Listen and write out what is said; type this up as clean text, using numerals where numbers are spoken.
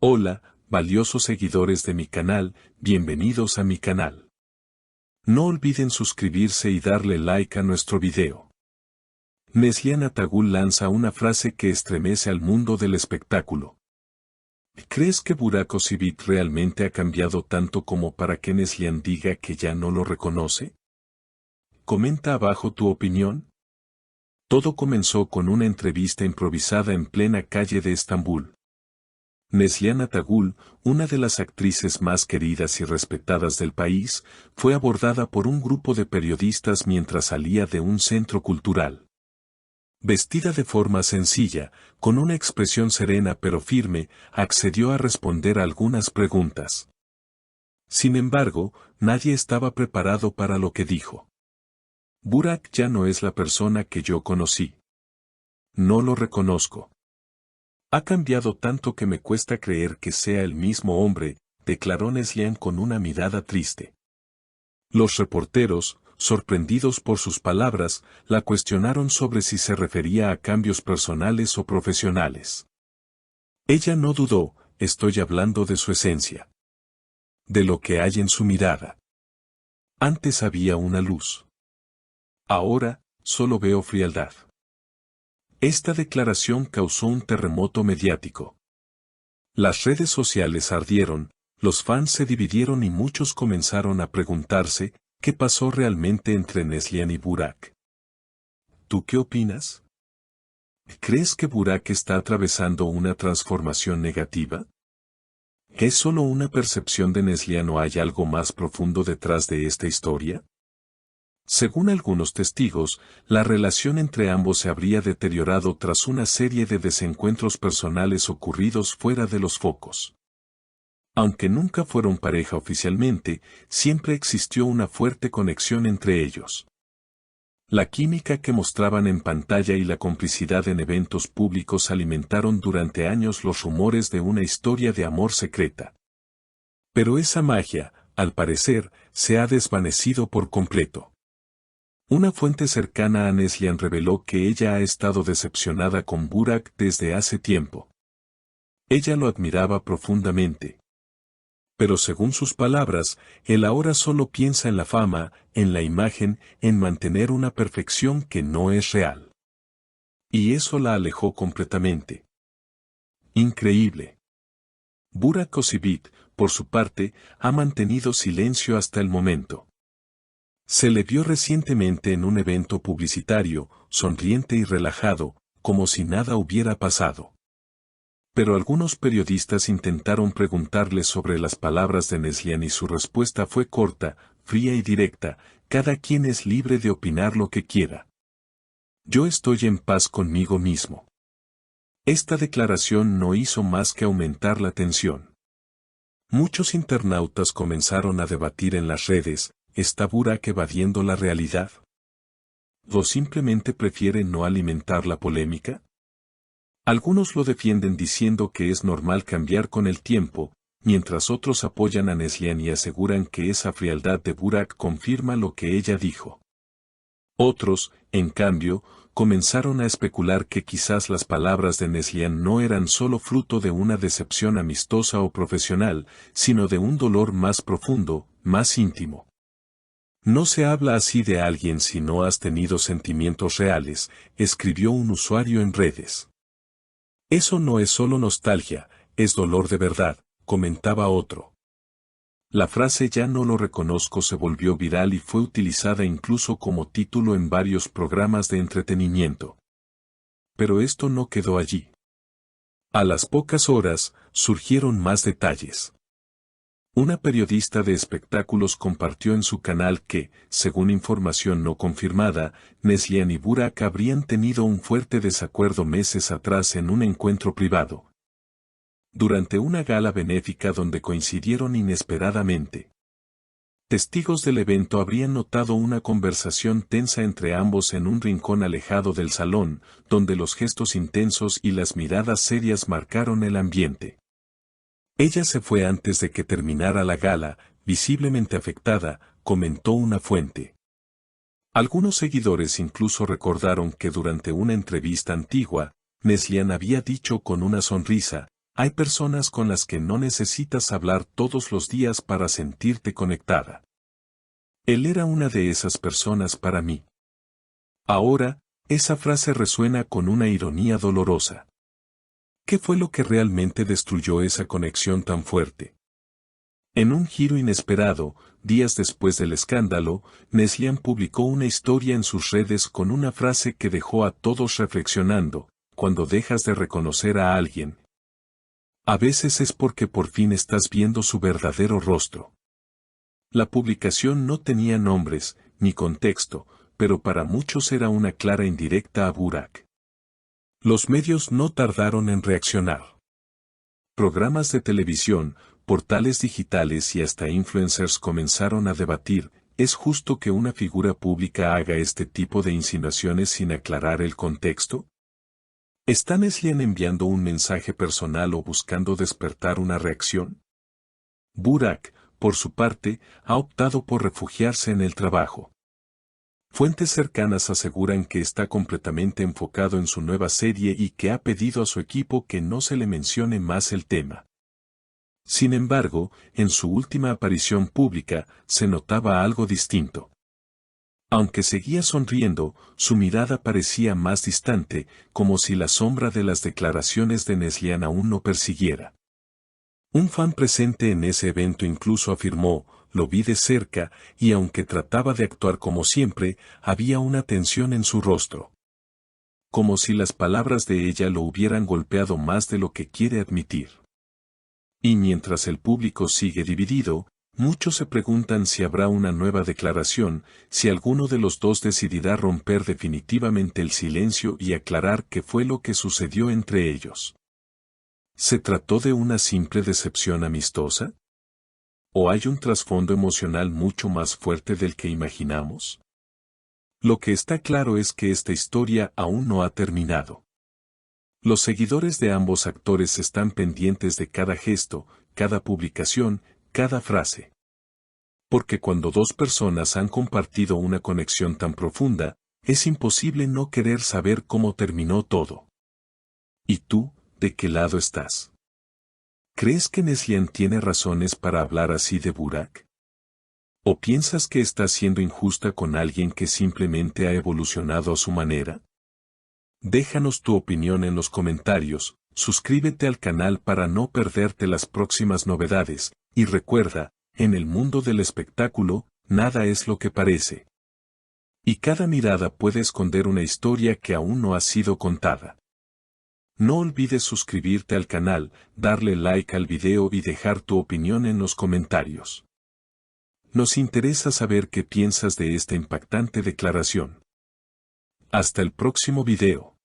Hola, valiosos seguidores de mi canal, bienvenidos a mi canal. No olviden suscribirse y darle like a nuestro video. Neslihan Atagul lanza una frase que estremece al mundo del espectáculo. ¿Crees que Burak Özçivit realmente ha cambiado tanto como para que Neslihan diga que ya no lo reconoce? Comenta abajo tu opinión. Todo comenzó con una entrevista improvisada en plena calle de Estambul. Neslihan Atagul, una de las actrices más queridas y respetadas del país, fue abordada por un grupo de periodistas mientras salía de un centro cultural. Vestida de forma sencilla, con una expresión serena pero firme, accedió a responder algunas preguntas. Sin embargo, nadie estaba preparado para lo que dijo. Burak ya no es la persona que yo conocí. No lo reconozco. Ha cambiado tanto que me cuesta creer que sea el mismo hombre, declaró Neslihan con una mirada triste. Los reporteros, sorprendidos por sus palabras, la cuestionaron sobre si se refería a cambios personales o profesionales. Ella no dudó, estoy hablando de su esencia. De lo que hay en su mirada. Antes había una luz. Ahora, solo veo frialdad. Esta declaración causó un terremoto mediático. Las redes sociales ardieron, los fans se dividieron y muchos comenzaron a preguntarse, ¿qué pasó realmente entre Neslihan y Burak? ¿Tú qué opinas? ¿Crees que Burak está atravesando una transformación negativa? ¿Es solo una percepción de Neslihan o hay algo más profundo detrás de esta historia? Según algunos testigos, la relación entre ambos se habría deteriorado tras una serie de desencuentros personales ocurridos fuera de los focos. Aunque nunca fueron pareja oficialmente, siempre existió una fuerte conexión entre ellos. La química que mostraban en pantalla y la complicidad en eventos públicos alimentaron durante años los rumores de una historia de amor secreta. Pero esa magia, al parecer, se ha desvanecido por completo. Una fuente cercana a Neslihan reveló que ella ha estado decepcionada con Burak desde hace tiempo. Ella lo admiraba profundamente. Pero según sus palabras, él ahora solo piensa en la fama, en la imagen, en mantener una perfección que no es real. Y eso la alejó completamente. Increíble. Burak Özçivit, por su parte, ha mantenido silencio hasta el momento. Se le vio recientemente en un evento publicitario, sonriente y relajado, como si nada hubiera pasado. Pero algunos periodistas intentaron preguntarle sobre las palabras de Neslihan y su respuesta fue corta, fría y directa, cada quien es libre de opinar lo que quiera. Yo estoy en paz conmigo mismo. Esta declaración no hizo más que aumentar la tensión. Muchos internautas comenzaron a debatir en las redes, ¿está Burak evadiendo la realidad? ¿O simplemente prefiere no alimentar la polémica? Algunos lo defienden diciendo que es normal cambiar con el tiempo, mientras otros apoyan a Neslihan y aseguran que esa frialdad de Burak confirma lo que ella dijo. Otros, en cambio, comenzaron a especular que quizás las palabras de Neslihan no eran solo fruto de una decepción amistosa o profesional, sino de un dolor más profundo, más íntimo. No se habla así de alguien si no has tenido sentimientos reales, escribió un usuario en redes. Eso no es solo nostalgia, es dolor de verdad, comentaba otro. La frase ya no lo reconozco se volvió viral y fue utilizada incluso como título en varios programas de entretenimiento. Pero esto no quedó allí. A las pocas horas, surgieron más detalles. Una periodista de espectáculos compartió en su canal que, según información no confirmada, Neslihan y Burak habrían tenido un fuerte desacuerdo meses atrás en un encuentro privado. Durante una gala benéfica donde coincidieron inesperadamente. Testigos del evento habrían notado una conversación tensa entre ambos en un rincón alejado del salón, donde los gestos intensos y las miradas serias marcaron el ambiente. Ella se fue antes de que terminara la gala, visiblemente afectada, comentó una fuente. Algunos seguidores incluso recordaron que durante una entrevista antigua, Neslihan había dicho con una sonrisa, Hay personas con las que no necesitas hablar todos los días para sentirte conectada. Él era una de esas personas para mí. Ahora, esa frase resuena con una ironía dolorosa. ¿Qué fue lo que realmente destruyó esa conexión tan fuerte? En un giro inesperado, días después del escándalo, Neslihan publicó una historia en sus redes con una frase que dejó a todos reflexionando: cuando dejas de reconocer a alguien, a veces es porque por fin estás viendo su verdadero rostro. La publicación no tenía nombres, ni contexto, pero para muchos era una clara indirecta a Burak. Los medios no tardaron en reaccionar. Programas de televisión, portales digitales y hasta influencers comenzaron a debatir: ¿es justo que una figura pública haga este tipo de insinuaciones sin aclarar el contexto? ¿Está Neslihan enviando un mensaje personal o buscando despertar una reacción? Burak, por su parte, ha optado por refugiarse en el trabajo. Fuentes cercanas aseguran que está completamente enfocado en su nueva serie y que ha pedido a su equipo que no se le mencione más el tema. Sin embargo, en su última aparición pública, se notaba algo distinto. Aunque seguía sonriendo, su mirada parecía más distante, como si la sombra de las declaraciones de Neslihan aún no persiguiera. Un fan presente en ese evento incluso afirmó: lo vi de cerca, y aunque trataba de actuar como siempre, había una tensión en su rostro. Como si las palabras de ella lo hubieran golpeado más de lo que quiere admitir. Y mientras el público sigue dividido, muchos se preguntan si habrá una nueva declaración, si alguno de los dos decidirá romper definitivamente el silencio y aclarar qué fue lo que sucedió entre ellos. ¿Se trató de una simple decepción amistosa? ¿O hay un trasfondo emocional mucho más fuerte del que imaginamos? Lo que está claro es que esta historia aún no ha terminado. Los seguidores de ambos actores están pendientes de cada gesto, cada publicación, cada frase. Porque cuando dos personas han compartido una conexión tan profunda, es imposible no querer saber cómo terminó todo. ¿Y tú, de qué lado estás? ¿Crees que Neslihan tiene razones para hablar así de Burak? ¿O piensas que está siendo injusta con alguien que simplemente ha evolucionado a su manera? Déjanos tu opinión en los comentarios, suscríbete al canal para no perderte las próximas novedades, y recuerda, en el mundo del espectáculo, nada es lo que parece. Y cada mirada puede esconder una historia que aún no ha sido contada. No olvides suscribirte al canal, darle like al video y dejar tu opinión en los comentarios. Nos interesa saber qué piensas de esta impactante declaración. Hasta el próximo video.